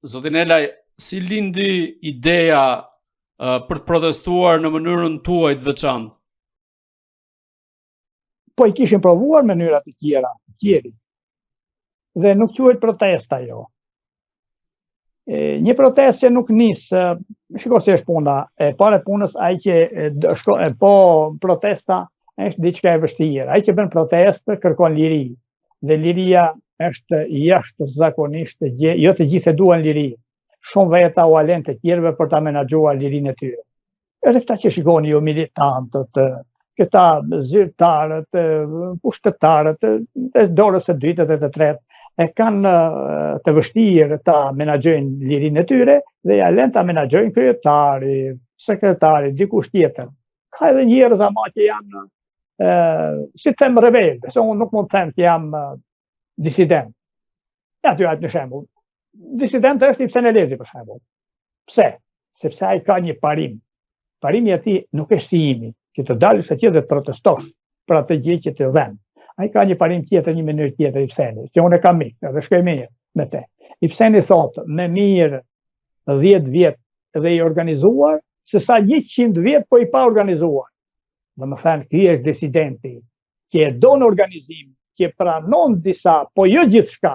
Zotin Elaj, si lindi ideja për të protestuar në mënyrën tuaj të veçantë? Po i kishin provuar mënyrat të tjera, dhe nuk quhet protesta jo. Një protestë që nuk nis, shiko se është puna, e para punës ai që po protesta është diçka e vështirë. Ai që bën protestë kërkon liri, dhe liria është jashtëzakonisht gjë, jo të gjithë e duan liri. Shumë veta u alen të tjerëve për ta menaxhuar lirinë e tyre. Edhe këta që shikoni ju militantët, këta zyrtarët, pushtetarët, e dorës së dytë dhe të tretë, e kanë të vështirë ta menaxhojnë lirinë e tyre dhe ja lën ta menaxhojnë kryetari, sekretari, dikush tjetër. Ka edhe njerëz ama që janë si të them rebelde, se unë nuk mund të them që jam disident. Ja t'ju jap një shembull. Disident është Ibsen Elezi për shembull. Pse? Sepse ai ka një parim. Parimi i tij nuk është si imi, që të dalësh atje dhe të protestosh për atë gjë që të dhen. Ai ka një parim tjetër, një mënyrë tjetër Ibseni, që unë e kam mirë, edhe shkoj mirë me te. Ibseni thotë, me mirë 10 vjet dhe i organizuar, se sa 100 vjet po i pa organizuar. Dhe më thënë, ky është disidenti, që e do në organizim, që pranon disa, po jo gjithçka.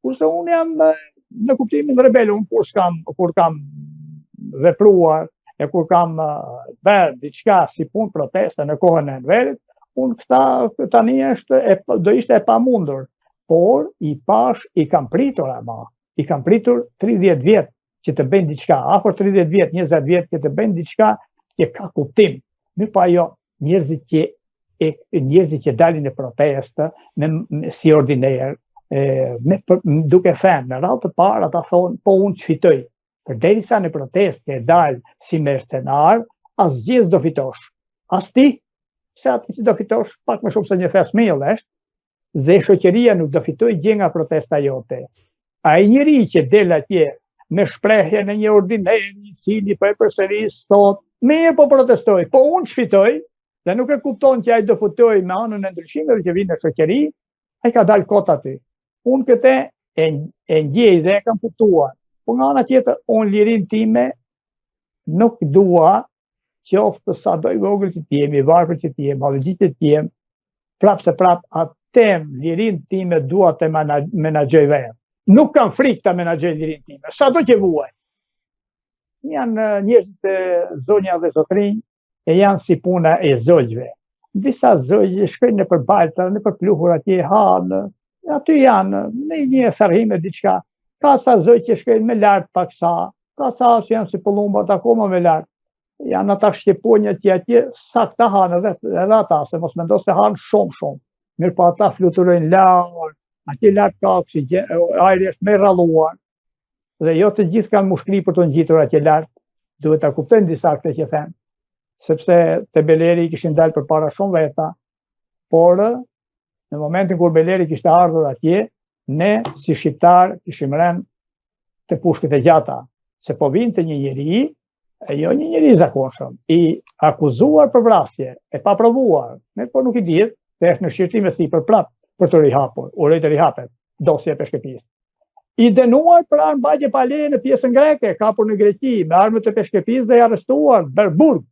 Kurse unë jam në kuptimin rebel, unë kur kam vepruar, e kur kam bërë diçka si punë proteste në kohën e Enverit, unë tani do ishte e pamundur, por i kam pritur ama, i kam pritur 30 vjet që të bëjnë diçka, afër 30 vjet, 20 vjet që të bëjnë diçka që ka kuptim. Mirë pa jo, njerëzit që dalin në protestë si ordiner, duke thënë në radhë të parë ata thonë, po unë çfitoj. Përderisa në protestë e dalë si mercenar, asgjë do fitosh. As ti, se aty që do fitosh pak më shumë se një fesmill është, dhe shoqëria nuk do fitoj gjë nga protesta jote. Ai njeri që del atje me shprehje në një ordiner, i cili po e përsëris thotë, mirë po protestoj, po unë çfitoj, dhe nuk e kupton që ai do futoj me anën e ndryshimeve që vinë në shoqëri, ai ka dalë kot aty. Unë këtë e ngjej dhe e kam kuptuar. Po nga ana tjetër, unë lirin time nuk dua qoftë sa do i vogël që t'jem, i varfër që t'jem, halëgjit që t'jem, atem lirin time dua të menaxhoj vetë. Nuk kam frikë të menaxhoj lirin time, sa do që vuaj. Janë njerëzit e zonja dhe zotrinj, e janë si puna e zogjve. Disa zogjë shkojnë në përbalta, në përpluhur atje hanë, aty janë, në një tharhime diçka. Ka sa zoj që shkojnë me lartë paksa, ka sa që janë si pëllumbat akoma me lartë. Janë ata shqeponjët që atje sakta hanë edhe ata, se mos mendo se hanë shumë. Mirë pa ata fluturojnë lartë, atje lartë ka oksigjen, ajri është me rralluar, dhe jo të gjithë kanë mushkri për të ngjitur atje lartë, duhet ta kuptojnë disa këtë që them, sepse te Beleri kishin dalë përpara shumë veta, por në momentin kur Beleri kishte ardhur atje, ne si shqiptar kishim rënë të pushkët e gjata, se po vinte një njeri, e jo një njeri zakonshëm, i akuzuar për vrasje, e pa provuar, po nuk i dihet, dhe është në shqirtime si për prap për të rihapur, uroj të rihapet, dosje e peshkëpisë. I dënuar për armbajtje pa leje në pjesën greke, kapur në Greqi, me armët e peshkëpisë dhe i arrestuar në Burg.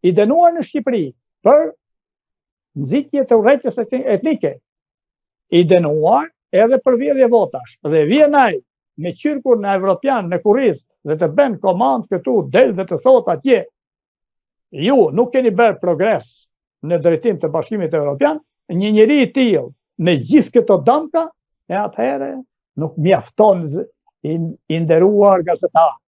I dënuar në Shqipëri për nxitje të urrëties etnike. I dënuar edhe për vjedhje votash. Dhe vjen ai me qyrkur në evropian në kurriz dhe të bën komand këtu, del dhe të thot atje, ju nuk keni bërë progres në drejtim të Bashkimit Evropian, një njeri i tillë me gjithë këto damka, e atëherë nuk mjafton i nderuar gazetar,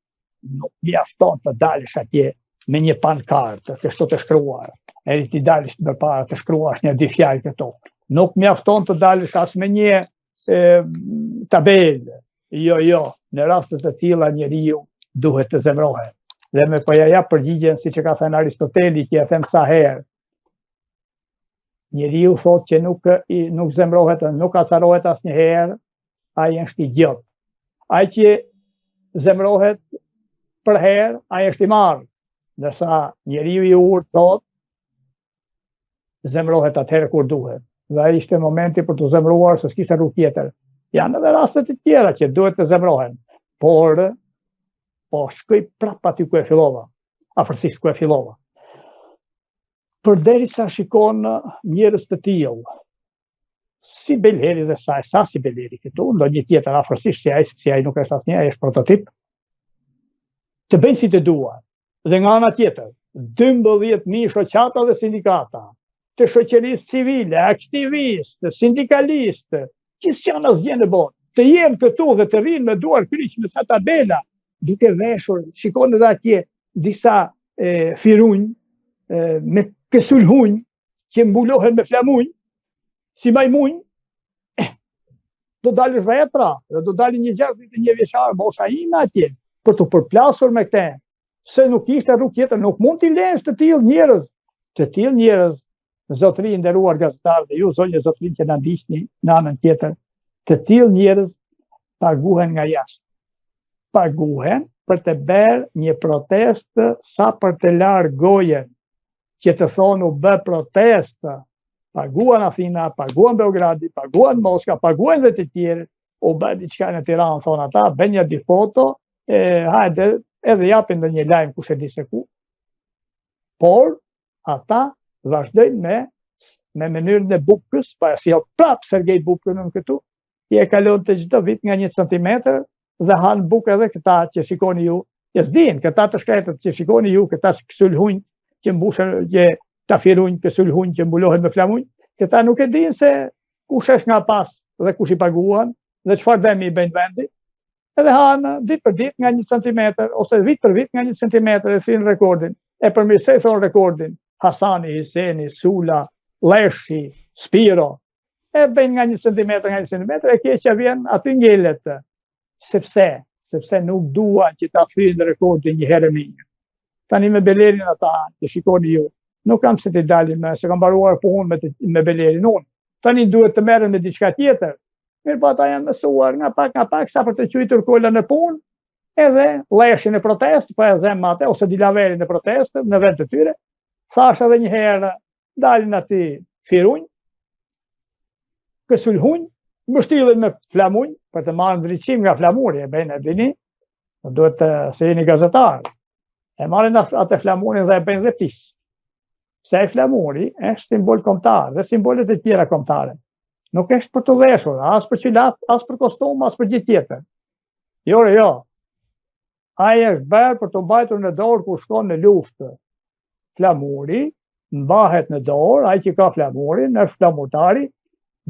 nuk mjafton të dalësh atje me një pankartë, kështu të shkruar. Eri ti dalësh përpara të shkruash një dy fjalë këto. Nuk mjafton të dalësh as me një tabelë. Jo, në rastet të tilla njeriu duhet të zemrohet. Dhe me po ja jap përgjigjen siç e ka thënë Aristoteli, që e them sa herë. Njeriu thotë që nuk zemrohet, nuk acarohet asnjëherë, ai është i gjotë. Ai që zemrohet për herë, ai është i marrë. Ndërsa njeriu i urtë thotë zemrohet atëherë kur duhet. Dhe ai ishte momenti për të zemruar, se s'kishte rrugë tjetër. Janë edhe raste të tjera që duhet të zemrohen, por po shkoj prap aty ku e fillova, afërsisht ku e fillova. Përderisa shikon njerëz të tillë, si Belheri dhe sa si Belheri këtu, ndonjë tjetër afërsisht si ai nuk është asnjë, ai është prototip, të bëjnë si të duan. Dhe nga ana tjetër, 12.000 shoqata dhe sindikata, të shoqërisë civile, aktivistë, sindikalistë, që s'janë asgjë në botë, të jenë këtu dhe të rinë me duar kryq me sa tabela, duke veshur, shikon edhe atje disa firunj me kësulhunj që mbulohen me flamunj, si majmunj, do dalësh vetra, dhe do dalë një 61 vjeçar, mosha ime atje, për të përplasur me këte, se nuk ishte rrugë tjetër, nuk mund t'i lësh të tillë njerëz, zotëri nderuar gazetarë dhe ju zonjë zotërin që na ndiqni në anën tjetër, të tillë njerëz paguhen nga jashtë. Paguhen për të bërë një protestë sa për të larë gojen, që të thonë u bë protestë, paguan Athina, paguan Beogradi, paguan Moska, paguan dhe të tjerë, u bë diçka në Tiranë, thonë ata, bën një di foto, hajde, edhe japin dhe një lajm kush e di se ku. Por, ata vazhdojnë me mënyrën e Bukës, pa si prap Sergej Bukën në këtu, i e kalon të çdo vit nga 1 centimetër dhe han bukë edhe këta që shikoni ju, që s'din, këta të shkretët që shikoni ju, këta sulhunj që mbushën, që ta firunj, që sulhunj që mbulohen me flamunj, këta nuk e din se kush është nga pas dhe kush i paguan dhe çfarë dëmi i bëjnë vendi. Edhe hanë ditë për ditë nga 1 centimetër, ose vit për vit nga 1 centimetër e thin rekordin. E përmirësoj thonë rekordin, Hasani, Hiseni, Sula, Leshi, Spiro, e bëjnë nga 1 centimetër nga 1 centimetër, e keqja vjen aty ngelet, sepse nuk dua që ta thynë rekordin një herë më. Tani me Belerin ata, që shikoni ju, nuk kam se t'i dalim, se kam baruar punë me Belerin unë. Tani duhet të merren me diçka tjetër. Mirë po ata janë mësuar nga pak sa për të qujtur kolla në punë, edhe Leshin e protestë, po e them atë, ose Dilaverin e protestë në vend të tyre. Thash edhe një herë, dalin aty firunj, kësulhunj, mbështillen me flamunj, për të marrë ndriçim nga flamuri, e bëjnë e dini, duhet të se jeni gazetar. E marrin atë flamurin dhe e bëjnë dhe pis. Se e flamuri është simbol kombëtar dhe simbolet e tjera kombëtare. Nuk është për të veshur, as për qilat, as për kostum, as për gjithë tjetër. Jo. Ai është bërë për të mbajtur në dorë kur shkon në luftë. Flamuri mbahet në dorë, ai që ka flamurin është flamurtari,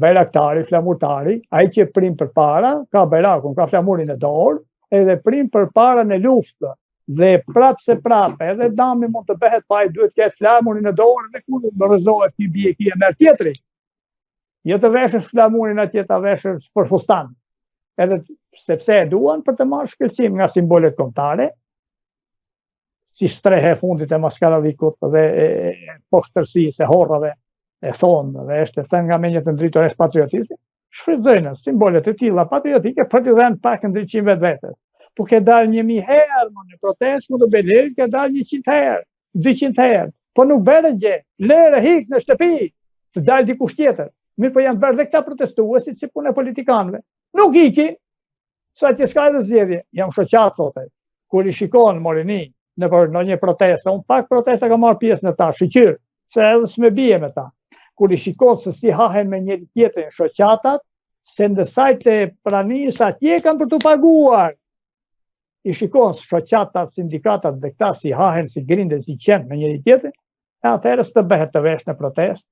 bajraktari, flamurtari, ai që prim përpara, ka bajrakun, ka flamurin në dorë, edhe prim përpara në luftë. Dhe prap se prap, edhe dami mund të bëhet pa ai duhet të ketë flamurin në dorë dhe kur më rrezohet ti bie ki e merr tjetri. Jo të veshësh flamurin atje ta veshësh për fustan. Edhe sepse e duan për të marrë shkëlqim nga simbolet kombëtare, si strehe e fundit e Maskaravikut dhe poshtërsisë e horrave, e thonë dhe është thënë nga menjët të ndritur është patriotizmi, shfrytëzojnë simbolet e tilla patriotike për të dhënë pak ndriçim vetvetes. Po ke dalë 1000 herë në protestë, më do Beleri ke dalë 100 herë, 200 herë, po nuk bërë gjë, lere hik në shtëpi, të dalë dikush tjetër. Mirë po janë bërë dhe këta protestuesit si punë e politikanëve. Nuk ikin, sa që s'ka edhe zgjedhje, jam shoqat thote, kur i shikon Morini në një protestë, unë pak protesta ka marrë pjesë në ta, shiqyr, se edhe s'me bie me ta. Kur i shikon se si hahen me njëri tjetrin shoqatat, se ndësaj të pranisë atje kanë për të paguar. I shikon shoqatat, sindikatat dhe këta si hahen, si grinden, si qenë me njëri tjetrin, atëherë s'të bëhet të vesh në protestë,